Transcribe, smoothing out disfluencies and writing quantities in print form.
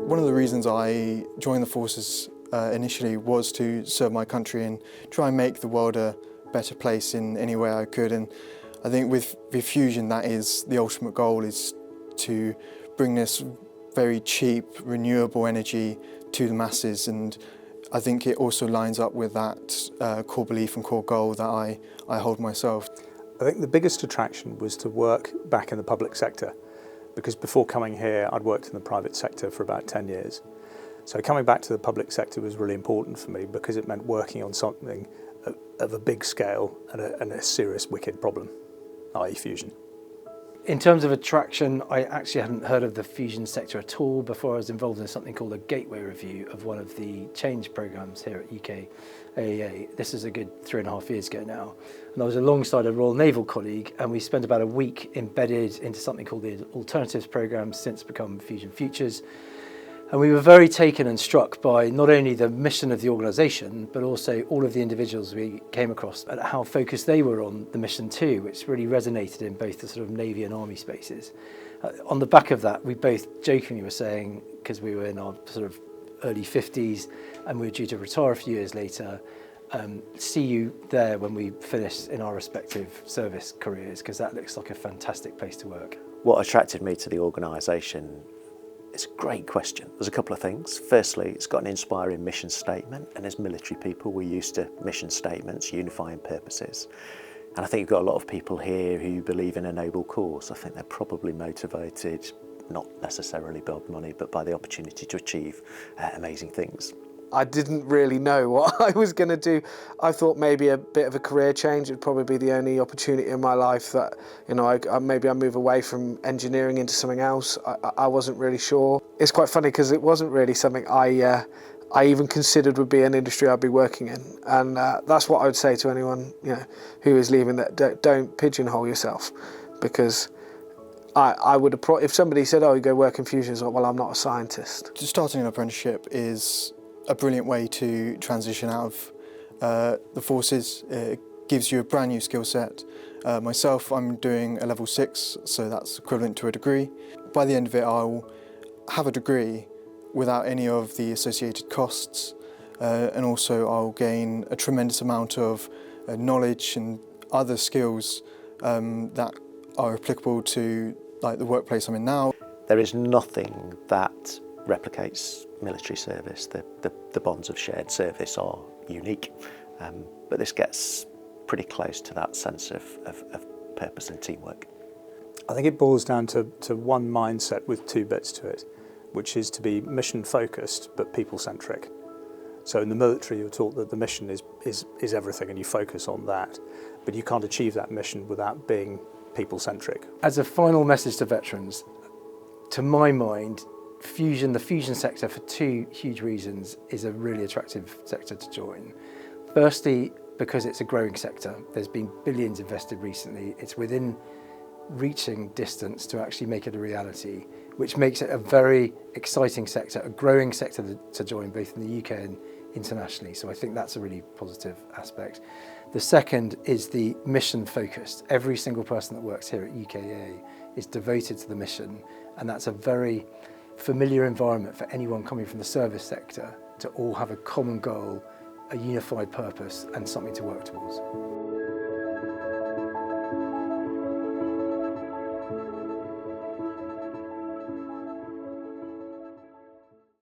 One of the reasons I joined the forces initially was to serve my country and try and make the world a better place in any way I could. And I think with fusion, that is the ultimate goal, is to bring this very cheap, renewable energy to the masses. And I think it also lines up with that core belief and core goal that I hold myself. I think the biggest attraction was to work back in the public sector, because before coming here I'd worked in the private sector for about 10 years. So coming back to the public sector was really important for me, because it meant working on something of a big scale and a serious wicked problem, i.e. fusion. In terms of attraction, I actually hadn't heard of the fusion sector at all before I was involved in something called a gateway review of one of the change programmes here at UKAEA. This is a good 3.5 years ago now. And I was alongside a Royal Naval colleague, and we spent about a week embedded into something called the Alternatives Programme, since become Fusion Futures. And we were very taken and struck by not only the mission of the organisation, but also all of the individuals we came across and how focused they were on the mission too, which really resonated in both the sort of Navy and Army spaces. On the back of that, we both jokingly were saying, because we were in our sort of early 50s and we were due to retire a few years later, see you there when we finish in our respective service careers, because that looks like a fantastic place to work. What attracted me to the organisation? It's a great question. There's a couple of things. Firstly, it's got an inspiring mission statement, and as military people we're used to mission statements, unifying purposes. And I think you've got a lot of people here who believe in a noble cause. I think they're probably motivated, not necessarily by money, but by the opportunity to achieve amazing things. I didn't really know what I was going to do. I thought maybe a bit of a career change would probably be the only opportunity in my life that, you know, maybe I move away from engineering into something else. I wasn't really sure. It's quite funny because it wasn't really something I even considered would be an industry I'd be working in. And that's what I would say to anyone, you know, who is leaving, that don't pigeonhole yourself, because I would have, if somebody said, oh, you go work in fusion, it's like, well, I'm not a scientist. Starting an apprenticeship is a brilliant way to transition out of the forces. It gives you a brand new skill set. Myself, I'm doing a level 6, so that's equivalent to a degree. By the end of it, I'll have a degree without any of the associated costs, and also I'll gain a tremendous amount of knowledge and other skills that are applicable to the workplace I'm in now. There is nothing that replicates military service. The bonds of shared service are unique, but this gets pretty close to that sense of purpose and teamwork. I think it boils down to one mindset with two bits to it, which is to be mission focused but people centric. So in the military you're taught that the mission is everything and you focus on that, but you can't achieve that mission without being people centric. As a final message to veterans, to my mind, the fusion sector, for two huge reasons, is a really attractive sector to join. Firstly, because it's a growing sector. There's been billions invested recently. It's within reaching distance to actually make it a reality, which makes it a very exciting sector, a growing sector to join, both in the UK and internationally. So I think that's a really positive aspect. The second is the mission focused. Every single person that works here at UKAEA is devoted to the mission, and that's a very familiar environment for anyone coming from the service sector to all have a common goal, a unified purpose, and something to work towards.